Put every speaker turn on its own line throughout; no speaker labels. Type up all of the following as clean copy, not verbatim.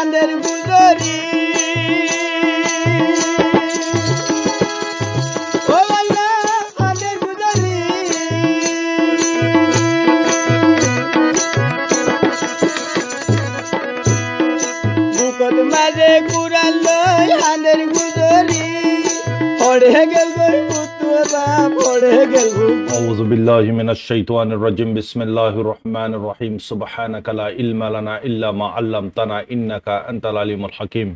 আন্দের গুজরি ও আল্লাহ আন্দের গুজরি বুকত মাঝে কুড়ালো আন্দের গুজরি পড়ে গেল পুতুরা পড়ে গেল
أعوذ بالله من الشيطان الرجيم بسم الله الرحمن الرحيم سبحانك لا علم لنا إلا ما علمتنا إنك أنت العليم الحكيم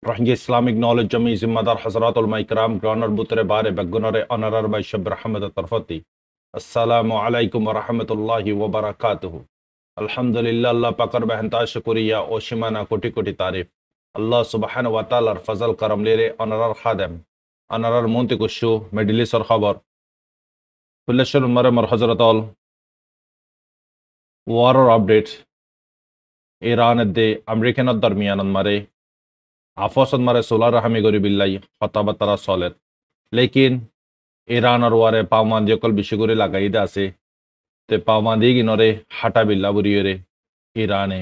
رحمة Islamic knowledge جميع ذمدار حضرات علماء کرام گرانر بوترے بارے بگنر انرر بائی شب رحمت طرفتی السلام علیکم ورحمۃ اللہ وبرکاتہ الحمدللہ اللہ پاکر بہنتا شکریہ او شمانا کوٹی کوٹی تعریف اللہ سبحانہ و تعالی فضل کرم لیرے انرر خادم انرر مونتی کشو مجلس اور خبر Fillashur mare mar Hazratal war update Iran de American darmiyan mare afosad mare solar rahmi gori billahi khatabat tara solet lekin Iran or ware pawman jokol bishigori lagai da ase te pawman di ginore hata billa buriyore Irane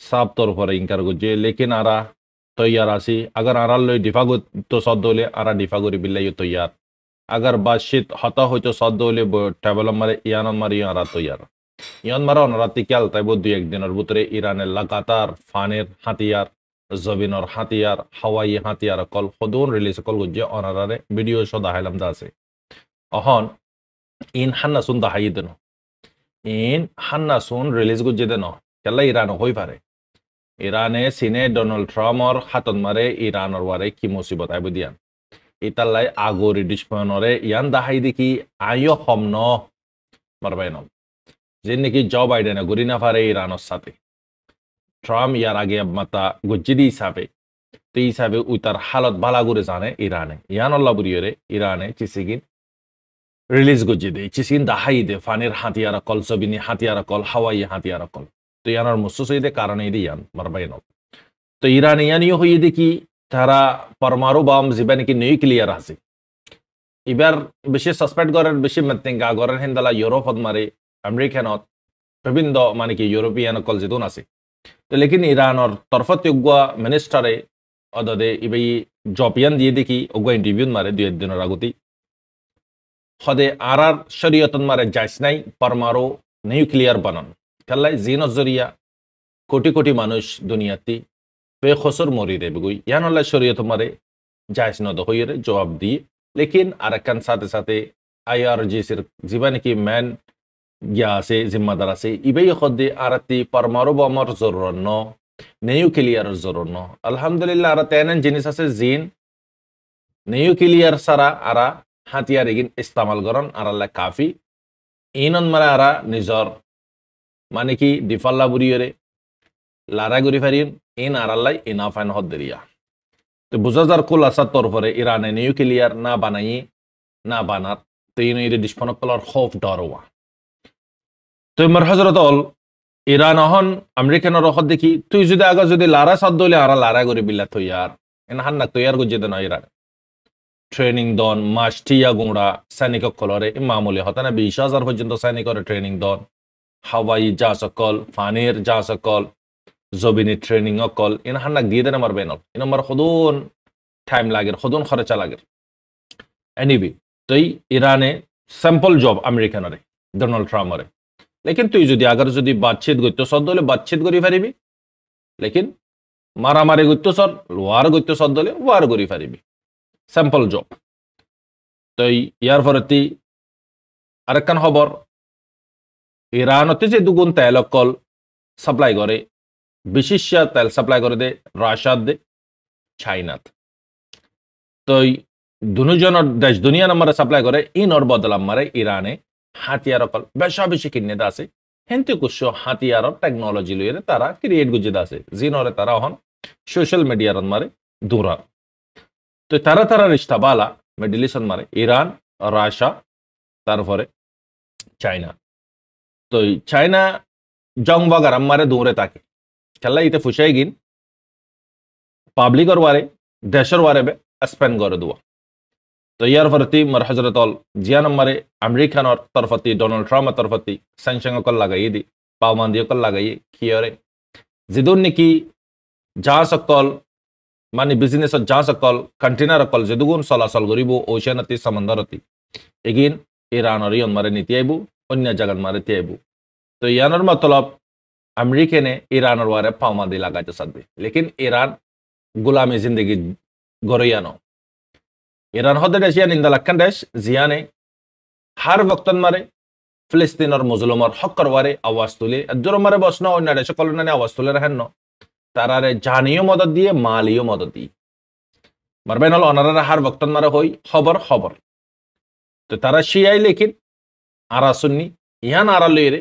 sab tor pore inkar guje lekin ara toyar asi agar ara loy difagut to saddole ara difagori billahi toyar अगर बातचीत हता हो तो सदोले table मारे यान मारे यारा तो यान मारा राती क्या है वो दो एक दिन और बुतरे ईरान लगातार फानेर हथियार जमीन और हथियार हवाई हथियार कल खुदून रिलीज कल गुज्जे ऑनरारे वीडियो शो दाहलम दासे अहन इन हन्ना सुन दाहाई देनो इन हन्ना सुन रिलीज गुज्जे देनो क्या ईरान होई पारे ईराने सीने डोनाल्ड ट्रम्प और हाथन मारे ईरान और वारे की मुसीबत है बुदियान इतालाई आगोरी डिस्पनरे यान दाहाई दिकी आयो हमनो मरबाइनो जिन्नकी जो बाइडेन गुरिना फारे ईरान साथे ट्रम्प यार आगे अब मता गुज्जिदी हिसाबे तो हिसाबे उतर हालत बाला गुरे जाने ईराने यान अल्लाह बुरियोरे ईराने चिसिगिन रिलीज गुज्जिदे चिसिगिन दाहाई दे फानेर हथियार कल सबिनी हथियार कल हवाई हथियार कल तो यानर मुसुसुइदे कारणे दे यान मरबाइनो तो ईराने यान यो हुई देखी তারা পরমাণু বম জীবানি কি নিউক্লিয়ার আছে এবার বেশি সাসপেক্ট করার বেশি মেতেঙ্গা গরের হিন্দালা ইউরোপত মারে আমেরিকানত বিভিন্ন মানে কি ইউরোপিয়ান কল যেতুন আছে তো লেকিন ইরানর তরফত যোগ্য মিনিস্টারে অদদে ইবাই জপিয়ান দিয়ে দেখি ওগো ইন্টারভিউ মারে দুই দিনের আগতি খদে আরার শরীয়তন মারে যাইস নাই পরমাণু নিউক্লিয়ার বানান খেলাই জিন জরিয়া কোটি কোটি মানুষ দুনিয়াতে बेखसर मरी रे बेगुई यान अल्लाह शरीयत मारे जायज न दो होइरे जवाब दी लेकिन आरकान साथे साथे आईआरजी सिर जीवन की मैन या से जिम्मेदार से इबे खदे आरती परमाणु बमर जरूरत न निউক্লিয়ার जरूरत न अल्हम्दुलिल्लाह आरा तेनन जिनिस আছে জিন নিউক্লিয়ার সারা আরা হাতিয়ার ইগিন ইস্তেমাল করন আরাল্লাহ কাফি ইনন মারা আরা নিজর মানে কি ডিফাল্লা বুরিয়রে লারা গুরি ফারিন इन आरालाई इनाफ एन हदरिया तो बुझाजार कुल आसाद तौर पर ईरान निউক্লিয়ার ना बनाई ना बानात तो इन इरे डिस्पन कलर खौफ डर हुआ तो मर हजरत अल ईरान हन अमेरिकान रखत देखी तुई जुदे आगा जुदे लारा साद दोले आरा लारा गरि बिल्ला तो यार इन हन्ना तो यार गुजे दन ईरान ट्रेनिंग दन मास्टिया गुंडा सैनिक कलरे मामूली होता ना 20,000 पर्यंत सैनिक ट्रेनिंग दन हवाई जा सकल फानेर जा सकल जबिनी ट्रेनिंग कल इन हन्ना दिए देना मर बेनल इन मर खुदून टाइम लागे खुदून खर्चा लागे एनीवे तो ईराने सैम्पल जॉब अमेरिकान रे डोनाल्ड ट्रम्प रे लेकिन तुई जदि अगर जदि बातचीत गत्य सदले बातचीत करि पारिबि लेकिन मारामारी गत्य सर वार गत्य सदले वार करि पारिबि सैम्पल जॉब तो यार फरती आरेकन खबर ईरानते जे दुगुन तेल कल सप्लाई करे विशिष्य तेल सप्लाई कर दे राशिया दे चाइनात तो दोनों जन देश दुनिया नंबर सप्लाई करे इन और बदला मारे ईराने हाथियार कल बेशा बेशी किन्ने दासे हेंते कुछ हाथियार टेक्नोलॉजी लुये तारा क्रिएट गुजे दासे जिन और तारा हन सोशल मीडिया रन मारे दूरा तो तारा तारा रिश्ता बाला मिडिल ईस्ट मारे ईरान राशिया तारफरे चाइना तो चाइना जंग वगैरह मारे दूरे ताके चला इते फुशाई गिन पब्लिक और वारे देशर वारे बे स्पेंड कर दुआ तो यार फरती मर हजरत जिया नंबरे अमेरिकन और तरफती डोनाल्ड ट्रम्प तरफती सैंक्शन कल लगाई दी पाबंदी कल लगाई कियरे जिदुन की জাহাজ অকল মানে বিজনেসত জাহাজ অকল কন্টেনার অকল যেদুগুণ চলাচল কৰিব ওশানতি সমুদ্ৰতি এগিন ইৰাণৰ ইয়ন মাৰে নীতি আইব অন্য জাগাত মারে তি আইব তো ইয়ানোর মতলব আমেরিকানে ইরানোর ওয়ারে পাওমা দি লাগাইতে সাথে লেকিন ইরান গুলামি জিন্দগি গড়িয়ানো ইরান হদে দেশ ইয়ান ইন্দালাক্কান দেশ জিয়ানে হার বক্তন মারে ফিলিস্তিনের মুসলমার হক্কর ওয়ারে আওয়াজ তুলে জোর মারে বসনা অন্য দেশে কলনানে আওয়াজ তুলে রাখেন ন তারারে জানিও মদত দিয়ে মালিও মদত দিয়ে মারবেন হল অনারা হার বক্তন মারে হই খবর খবর তো তারা শিয়াই লেকিন আরা সুন্নি ইয়ান আরা লইরে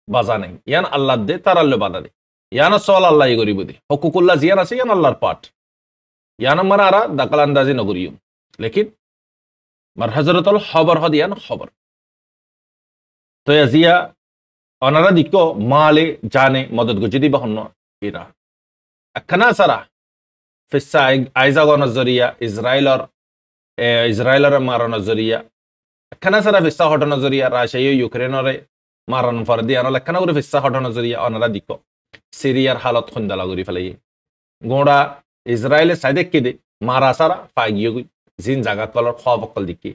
বাজা নেই ইয়ান আল্লাহ দে তার আল্লাহ বাধা দে ইয়ান সল আল্লাহ গরিব দে হকুকুল্লাহ জিয়ান আছে ইয়ান আল্লাহর পাঠ ইয়ান আমার আরা দাকাল আন্দাজি নগরিয়ম লেকিন মার হজরতল খবর হদিয়ান খবর তো জিয়া অনারা দিকো মালে জানে মদত গুজিদি বহন্ন ইরা একখানা সারা ফিসা আইজাগনের জরিয়া ইসরায়েলের মারণের জরিয়া একখানা সারা ফিসা হটনের জরিয়া রাশিয়া ইউক্রেনরে মারণ ফরদি আনল একখানা করে ফিসা হটনের জরিয়া অনারা দিকো সিরিয়ার হালত খুন্দালা করি ফেলাই গোড়া ইসরায়েলের সাইডে কেদে মারা সারা ফাইগিয়ে গই জিন জাগা কলর খব অকল দিকে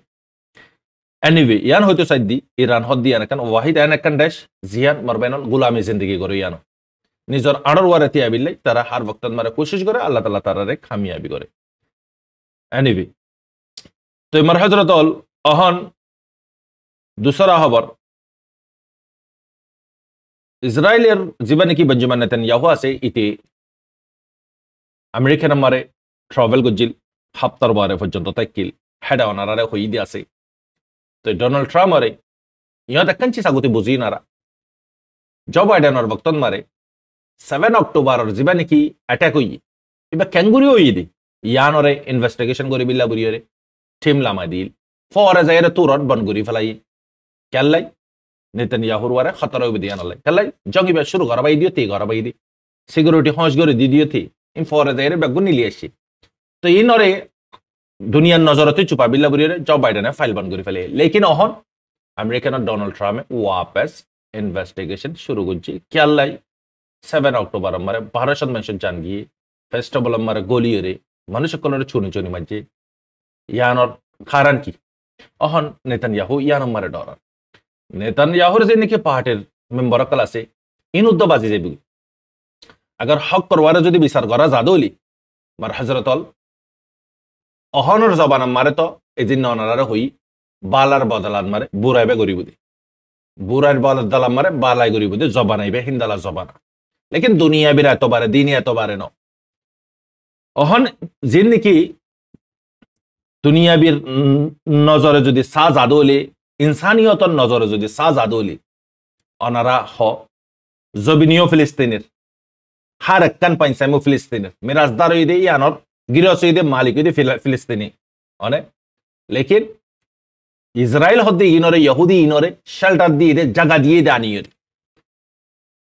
এনিওয়ে ইয়ান হয়তো সাইদি ইরান হদ দিয়ান একান ওয়াহিদ এন একান দেশ জিয়ান মারবেনল গুলামি জিন্দগি করে ইয়ানো নিজর আড়র ওয়ারে তিয়াবিল্লাই তারা হার বক্তন মারে কোশিশ করে আল্লাহ তাআলা তারারে খামিয়াবি করে এনিওয়ে তো মার হযরতল অহন দুসরা খবর ইসরায়েলের জীবনে কি বেঞ্জামিন নেতানিয়াহু আছে ইতি আমেরিকান মারে ট্রাভেল গজিল হাপ্তার বারে পর্যন্ত তাকিল হেডা অনারারে হই দি আছে তো ডোনাল্ড ট্রাম্প মারে ইয়া দেখছি সাগতি বুঝি নারা জো বাইডেনের বক্তন মারে 7 অক্টোবরের জীবনে কি অ্যাটাক হই এবার ক্যাঙ্গুরি হই দি ইয়ানরে ইনভেস্টিগেশন করে বিল্লা বুরিয়রে টিম লামা দিল ফরে যায়রে তুরত বনগুরি ফেলাই কেলাই নেতানিয়াহুর ওয়ারে খতর হইবে দিয়ান আল্লাহ কেলাই জঙ্গিবা শুরু করা দিও তে করা দি সিকিউরিটি হঁস করে দি দিও তে ইন ফরে যায়রে বেগুন নিলি আসি তো ইনরে দুনিয়ার নজরতে চুপা বিল্লা বুরিয়রে জো বাইডেনে ফাইল বন করে ফেলে লেকিন অহন আমেরিকানের ডোনাল্ড ট্রাম্পে ওয়াপস ইনভেস্টিগেশন শুরু করছে কেলাই 7 অক্টোবর মারে ভারত মেনশন চান গিয়ে ফেস্টিভ্যাল মারে গলিয়রে মানুষ কোনরে চুনি মাঝে ইয়ানোর কারণ কি অহন নেতানিয়াহু ইয়ান মারে ডর নেতানিয়াহুর যে নাকি পার্টির মেম্বার কল আছে ইন উদ্দ বাজি যাবি আগার হক করওয়ারে যদি বিচার করা যাদলি মার হযরতল অহনর জবান মারে তো এদিন অনারারে হই বালার বদলান মারে বুড়াইবে গরিবুদি বুড়াইর বদলান মারে বালাই গরিবুদি জবানাইবে হিন্দালা জবানা লেকিন দুনিয়া বিরা এতবারে দিন এতবারে ন অহন জিন নাকি দুনিয়াবির নজরে যদি সাজ আদলি ইনসানিয়তর নজরে যদি সাজ আদলি অনারা হ জবিনীয় ফিলিস্তিনের হার একখান পাইসামু ফিলিস্তিনের মিরাজদার হইদে ইয়ানর গিরস হইদে মালিক হইদে ফিলিস্তিনি অনে লেকিন ইসরায়েল হদ্দে ইনরে ইহুদি ইনরে শেল্টার দিয়ে দে জায়গা দিয়ে দে আনিয়ে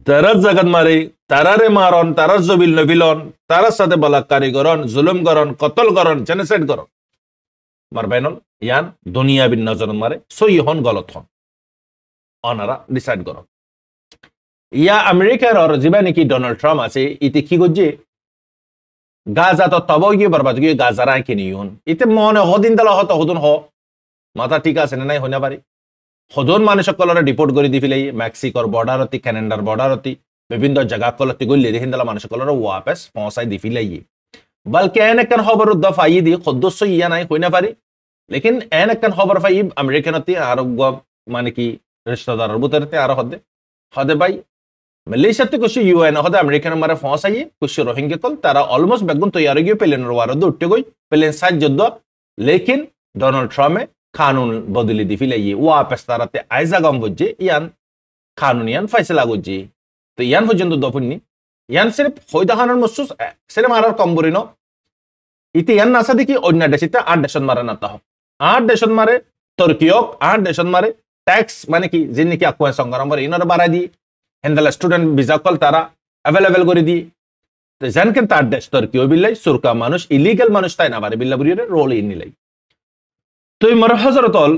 তারা জাগাত মারে তারারে মারন তারার জবিল নবিলন তারার সাথে বলাৎকারী করন জুলুম করন কতল করন জেনোসাইড করন মারবেনল ইয়ান দুনিয়াবির নজর মারে সই হন গলত হন অনারা ডিসাইড করন ইয়া আমেরিকার আর জীবা নাকি ডোনাল্ড ট্রাম্প আছে ইতে কি করছে গাজা তো তব গিয়ে বরবাদ গিয়ে গাজারা কিনি হন ইতে মনে হদিন তালা হত হদুন হ মাথা ঠিক আছে না নাই হইনা পারি হদুন মানুষ সকলরে ডিপোর্ট করে দি ফেলাই মেক্সিকোর বর্ডারতি কানাডার বর্ডারতি বিভিন্ন জায়গা কলতি গলি দেখেন তালা মানুষ সকলরে ওয়াপস পৌঁছাই দি ফেলাই বলকে এন একখান খবর দফাই দি সদস্য ইয়া নাই হইনা পারি লেকিন এন একখান খবর ফাই আমেরিকানতি আর মানে কি রিশতেদারের বুতরতে আর হদে ভাই মালয়েশিয়াতে কুছি ইউএন হদে আমেরিকান মারে পৌঁছাই কুছি রোহিঙ্গা কল তারা অলমোস্ট বেগুন তৈরি গিয়ে প্লেনের ওয়ারদ উঠতে গই প্লেন সাইজ যুদ্ধ লেকিন ডোনাল্ড ট্রাম্পে কানুন বদলি দি ফেলাই ওয়াপস তারাতে আইজা গম বুঝছে ইয়ান কানুন ইয়ান ফয়সলা করছে তো ইয়ান পর্যন্ত দফুননি ইয়ান সির্ফ হইদা খানোর মসুস সির্ফ আর কম বরি ন ইতি ইয়ান নাসা দেখি অন্য দেশিতে 8 দেশন মারে না তাহ 8 দেশন মারে তুর্কিয়ক 8 দেশন মারে ট্যাক্স মানে কি যিনি নাকি আকুয়া সংগ্রাম করে ইনর বাড়াই দি হেন্দালা স্টুডেন্ট ভিসা কল তারা অ্যাভেলেবল করে দি তো জানকেন তার দেশ তুর্কিও বিল্লাই সুরকা মানুষ ইলিগাল মানুষ তাই না বারে বিল্লা বুরিয়ে রোল ইন নিলাই তো মর হযরতল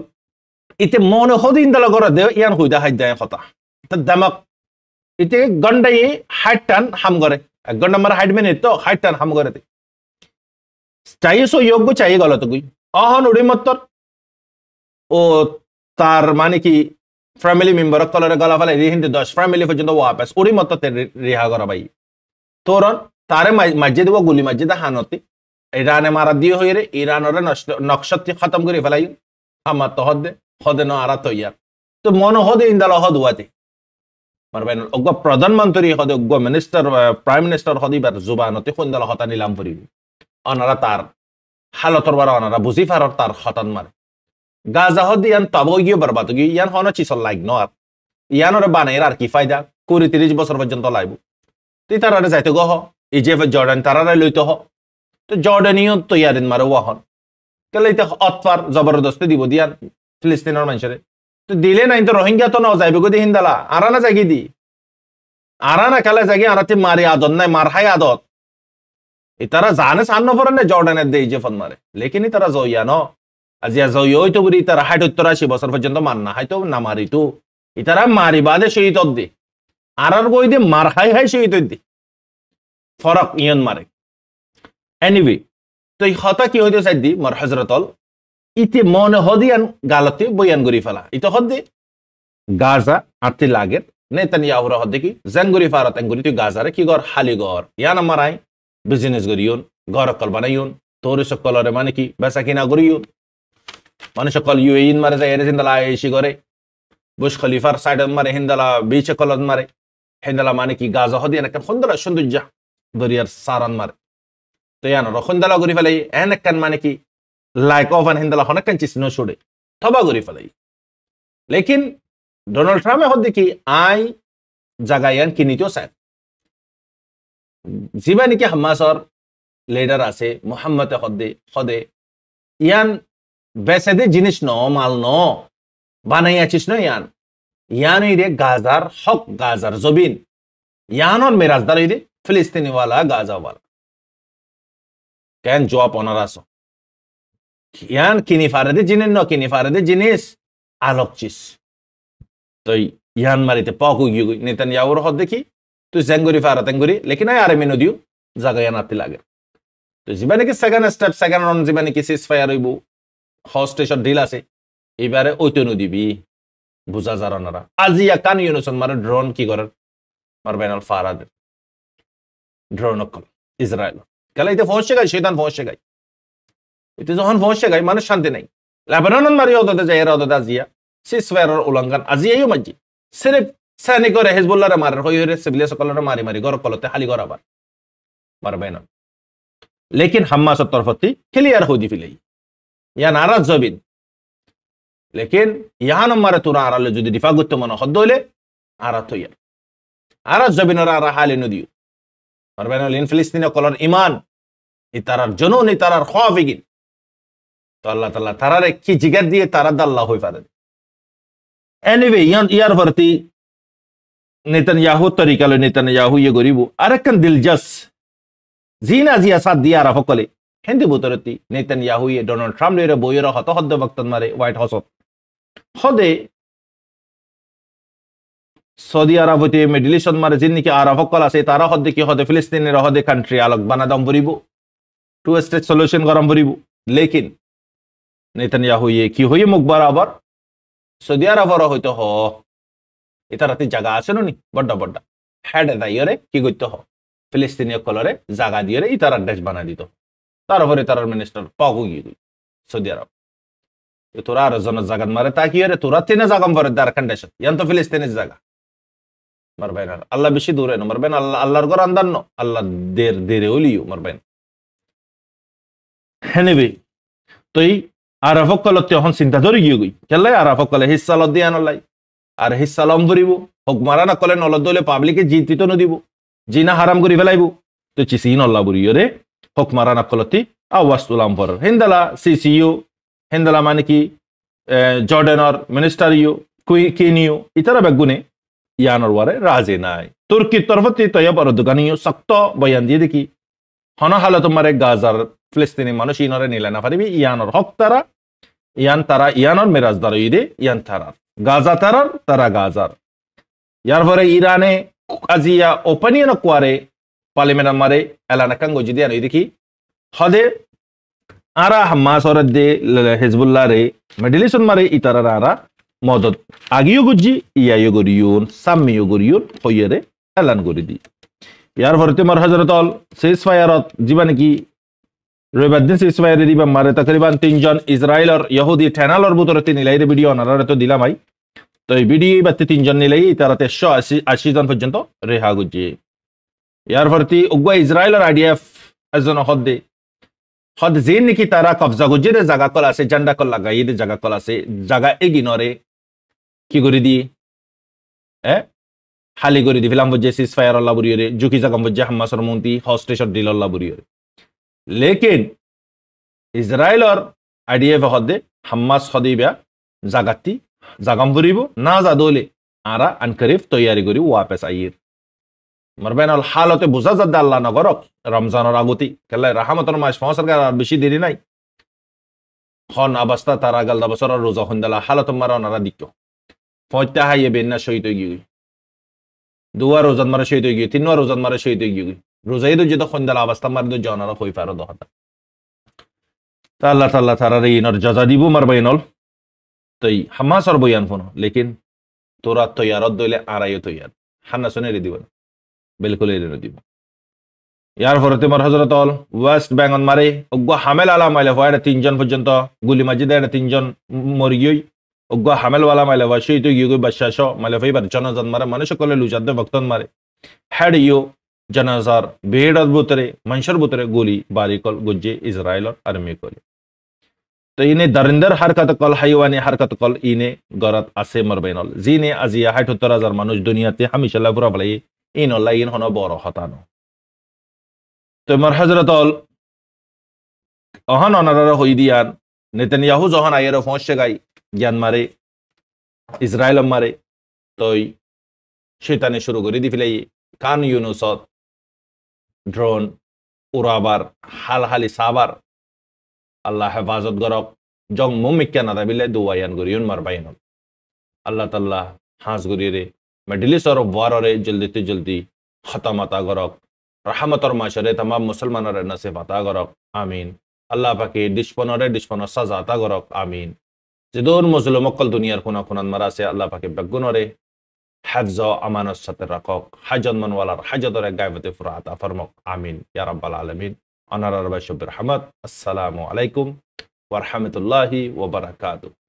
ইতে মনে হদিন দলা করে দে ইয়ান হইদা হাইদা কথা তো দামাক ইতে গন্ডাই হাইটান হাম করে 1 ঘন্টা মারে 60 মিনিট তো 60 টান হাম করে চাই সহযোগ্য চাই গলত গুই অহন উড়ি মত্তর ও তার মানে কি ফ্যামিলি মেম্বার কলরে গলা ফেলে হিন্দি 10 ফ্যামিলি পর্যন্ত ওয়াপাস উড়ি মত্তর রিহা করা ভাই তোরন তারে মসজিদ ও গুলি মসজিদ হানতি ইরানে মারা দিয়ে হয়ে রে ইরানের নকশাতি খতম করে ফেলাই আমার তো হদে ন আরা তৈয়ার তো মন হদে ইন্দাল হদ ওয়াতে মারবেন অজ্ঞ প্রধানমন্ত্রী হদে অজ্ঞ মিনিস্টার প্রাইম মিনিস্টার হদিবার জুবানতে খুন্দাল হতা নিলাম করিব অনারা তার হালতর বার অনারা বুঝি ফারর তার হতান মারে গাজা হদ ইয়ান তব গিয়ে বরবাদ গিয়ে ইয়ান হন চিসল লাইক ন আর ইয়ানরে বানাইর আর কি ফায়দা 20-30 বছর পর্যন্ত লাইব তুই তারারে যাইতে গহ ইজেফ জর্ডান তারারে লইতে হ তো জর্ডানিও তৈয়ারিন মারে ওয়াহন কেলে ইতে অতফার জবরদস্তি দিব দিয়ান ফিলিস্তিনের মানুষের তো দিলে নাই তো রোহিঙ্গা তো নাও যাইবে গদি হিন্দালা আরানা জাগি দি আরানা খেলা জাগি আরাতে মারি আদত নাই মার হাই আদত ইতারা জানে সান্ন পরে না জর্ডানের দেই যে ফন মারে লেকিন ইতারা জইয়া ন আজিয়া জই হইতো বুড়ি তারা 60-80 বছর পর্যন্ত মান না হয়তো না মারি তো ইতারা মারি বাদে শহীদ দি আরার গই দি মার হাই হাই শহীদ দি ফরক ইয়ন মারে এনিওয়ে তো এই হতা কি হইতে চাই দি মর হজরতল ইতি মনে হদিয়ান গালতে বয়ান করি ফেলা ইতো হদে গাজা আতি লাগের নেতানিয়াহুর হদে কি জানগুরি ফারাত আঙ্গুরি তুই গাজারে কি গর হালি গর ইয়ান আমারাই বিজনেস করিয়ন ঘর কল বানাইয়ন তোর সকলরে মানে কি বেচা কিনা করিয়ন মানে সকল ইউএইন মারে যায় এর জিন্দালা আইসি করে বুশ খলিফার সাইড মারে হিন্দালা বিচ কলন মারে হিন্দালা মানে কি গাজা হদিয়ান একটা সুন্দর সৌন্দর্য দরিয়ার সারান মারে তো ইয়ান রখন্দালা করি ফেলাই এন একখান মানে কি লাইক অফ এন হিন্দালা হনেকান চিস ন ছড়ে থবা করি ফেলাই লেকিন ডোনাল্ড ট্রাম্পে হদ্দি কি আই জাগায়ান কিনিতেও চায় যিবা নেকি হামাসর লিডার আছে মোহাম্মদ হদে ইয়ান বেচে দে জিনিস ন মাল ন বানাই আছিস ন ইয়ান রে গাজার হক গাজার জবিন ইয়ানর মেরাজদার রে ফিলিস্তিনিওয়ালা গাজাওয়ালা কেন জবাব অনারাস ইয়ান কিনি ফারেদে জিনিস ন কিনি ফারেদে জিনিস আলোক চিস তো ইয়ান মারিতে পকু গিয়ে নেতানিয়াহুর হদ দেখি তুই জেঙ্গুরি ফারাতেঙ্গুরি লেকিন আরে মেনু দিও জায়গা ইয়ান আতি লাগে তো যিবা নাকি সেকেন্ড স্টেপ সেকেন্ড রাউন্ড যিবা নাকি সিজ ফায়ার হইব হস্টেশন ডিল আছে এবারে ওইতনু দিবি বুঝা জারানারা আজিয়া কান ইউনুসন মারে ড্রোন কি করে মারবেনাল ফারাদ ড্রোন কল ইসরায়েল কেলা ইতে পৌঁছে গাই শয়তান পৌঁছে গাই ইতে যখন পৌঁছে গাই মানুষ শান্তি নাই লেবানন মারি হদতে যায় এরা হদতে আজিয়া সিজ ফায়ারের উল্লঙ্ঘন আজিয়াইও মাজি সিরিফ সৈনিক করে হিজবুল্লাহরে মারে হই হইরে সিভিলিয়া সকলরে মারি মারি গর কলতে হালি গর আবার মারবেনা লেকিন হামাসের তরফতি ক্লিয়ার হই দি ফিলাই ইয়া নারাজ জবিন লেকিন ইয়ান মারে তোরা আরালে যদি দিফা করতে মনে হদ হইলে আরা তৈয়ার আরাজ জবিনর আরা হালি নদিও মারবেনা লিন ফিলিস্তিন কলর ইমান ইতারার জনন ইতারার খাফিগিন তো আল্লাহ তাআলা তারারে কি জিগার দিয়ে তারা দাল্লাহ হই পারে এনিওয়ে ইয়ার ভর্তি নেতানিয়াহু তরিকা লো নেতানিয়াহু ইয়ে গরিব আরেকখান দিলজাস জিনা জিয়া সাদ দিয়া আরা ফকলে হিন্দি বুতরতি নেতানিয়াহু ইয়ে ডোনাল্ড ট্রাম্প রে বইয়ের হত হদ্দ বক্তন মারে হোয়াইট হাউসত হদে সৌদি আরবতে মিডল ইস্ট মারে জিন নাকি আরা ফকল আছে তারা হদে কি হদে ফিলিস্তিনের হদে কান্ট্রি আলোক বানাদাম বরিব টু স্টেট সলিউশন গরম বরিব লেকিন নেতানিয়াহু ইয়ে কি হই মুখ বরাবর সৌদি আরবর হইতো হ ইতারাতে জায়গা আছে নি বড্ডা বড্ডা হেড দাইরে কি করতে হ ফিলিস্তিনীয় কলরে জায়গা দিয়ে ইতারা দেশ বানা দিত তারপরে তার মিনিস্টার পাগু গিয়ে সৌদি আরব তোরা আর জন জাগাত মারে তা কি রে তোরা তিনে জাগাম পরে দার কন্ডিশন ইয়ান তো ফিলিস্তিনের জায়গা মারবেন আল্লাহ বেশি দূরে না মারবেন আল্লাহ আল্লাহর ঘর আন্দার ন আল্লাহ দেরে হলিও মারবেন হেনেবে তুই আরাফক কল তখন চিন্তা ধরে গিয়ে গই কেলাই আরাফক কলে হিসাল দিয়ান লাই আর হিসালম ধরিব হক মারা না কলে নলদ দলে পাবলিকে জিতিত নদিব জিনা হারাম করি ফেলাইব তো চিসি নল্লা বুড়িও রে হক মারা না কলতি আওয়াজ তুলাম পর হিন্দালা সিসিও হিন্দালা মানে কি জর্ডানর মিনিস্টার ইউ কেনিও ইতারা বেগুনে ইয়ানর ওয়ারে রাজে নাই তুর্কির তরফতি তৈব আর দোকানিও শক্ত বয়ান দিয়ে দেখি হন হালত মারে গাজার ফিলিস্তিনি মানুষ ইনরে নিলে না পারিবি ইয়ানর হক তারা ইয়ানর মেরাজদার ইদে ইয়ান তারার গাজা তারার তারা গাজার ইয়ার পরে ইরানে আজিয়া ওপেনিয়ন কোয়ারে পার্লিমেন্ট মারে এলানা কাঙ্গ যদি আনি দেখি হদে আরা হামাস ওর দে হিজবুল্লাহ রে মেডিলিসন মারে ইতারা আরা মদত আগিও গুজি ইয়াইও গরিয়ুন সাম্মিও গরিয়ুন হইয়ারে এলান করে দি ইয়ার ভরতে মার হজরতল সিজ ফায়ারত জীবা নাকি রবিবার দিন সিজ ফায়ারে দিবা মারে তকরিবান 3 জন ইসরায়েলর ইহুদি ঠেনালর ভিতরে তিনি লাইরে ভিডিও অনারা তো দিলাম আই তো এই ভিডিও বাতে 3 জন নিলাই তারাতে 180 জন পর্যন্ত রেহা গুজি ইয়ার ভরতি উগা ইসরায়েলর আইডিএফ একজন হদে হদ যে নাকি তারা কবজা গুজির জায়গা কল আছে ঝান্ডা কল লাগাই জায়গা কল আছে জায়গা এগিনরে কি করে দি হালি করে দি ফিলাম বজে সিজ ফায়ার আল্লাহ বুরিয়রে জুকি জাগাম বজে হামাসর মন্ত্রী হস্টেশর দিল আল্লাহ বুরিয়রে লেকিন ইসরায়েলর আইডিএফ হদে হামাস হদিবা জাগাতি জাগাম বুরিব না জাদলে আরা আনকরিফ তৈয়ারি করি ওয়াপস আইর মারবেনাল হালতে বুঝা যাদ আল্লাহ নগরক রমজানের আগতি কেলা রাহমাতর মাস ফসরকার আর বেশি দেরি নাই খন অবস্থা তারা গাল বছর রোজা হন্দালা হালত মারা নারা দিক ফয়তা হাইয়ে বেন্না শহীদ হয়ে গিয়ে দুয়া রোজাত মারা শহীদ হয়ে গিয়ে তিনবার রোজাত মারা শহীদ হয়ে গিয়ে রোজাই তো যেটা হন্দালা অবস্থা মার দো জনারা হই পারো দহতা তা আল্লাহ তাআলা তারা রে ইনর জাজা দিব মারবাইনল তই হামাসর বয়ান ফোন লেকিন তোরা তৈয়ারত দইলে আড়াইও তৈয়ার হান্না শুনে রে দিব না বিলকুল এরে দিব ইয়ার পরে মার হযরত অল ওয়েস্ট বেঙ্গল মারে ওগো হামেল আলা মাইলে হয় 3 জন পর্যন্ত গুলি মাজিদে 3 জন মরি গই ওগো হামেল ওয়ালা মাইলে হয় সেই তো গিয়ে বাদশাহ মাইলে ফাইবার জনজন মারে মানুষ সকলে লুজাদে ভক্তন মারে হেড ইউ জনাজার বেড়ত বুতরে মানুষের বুতরে গুলি বারিকল গুজে ইসরায়েলর আর্মি কল তো ইনে দরিন্দর হারকাত কল হাইওয়ানি হারকাত কল ইনে গরাত আছে মারবাইনল জিনে আজিয়া ৭৭,০০০ মানুষ দুনিয়াতে হামিশাল্লাহ পুরা বলাই ইন আল্লাহ ইন হন বড় হতানো তো মার হযরতল অহন অনারা হই দিয়ান নেতানিয়াহু যখন আয়ের ফসে গাই জ্ঞান মারে ইসরায়েল মারে তই শয়তানে শুরু করে দি ফেলাই কান ইউনুসত ড্রোন উড়াবার হালহালি সাবার আল্লাহ হেফাজত গরক জং মুমিক্কা না দাবিলে দুয়ায়ান গরিয়ন মারবাইন আল্লাহ তাআলা হাস গরিরে মেডিলিসর ওয়াররে জলদি জলদি খতমাতা গরক রহমতর মাশরে तमाम মুসলমানর নসিব আতা গরক আমিন আল্লাহ পাকে ডিসপনর সাজা আতা গরক আমিন জিদুর মুসলিম অকল দুনিয়ার কোনা কোনান মারাসে আল্লাহ পাকে বেগুনরে হিফজ ও আমানত সাথে রাখক হাজত মনওয়ালার হাজতরে গায়বতে ফুরা আতা ফরমাক আমিন ইয়া রাব্বাল আলামিন আনার রব্বাশ রহমত আসসালামু আলাইকুম ওয়া রাহমাতুল্লাহি ওয়া বারাকাতুহু।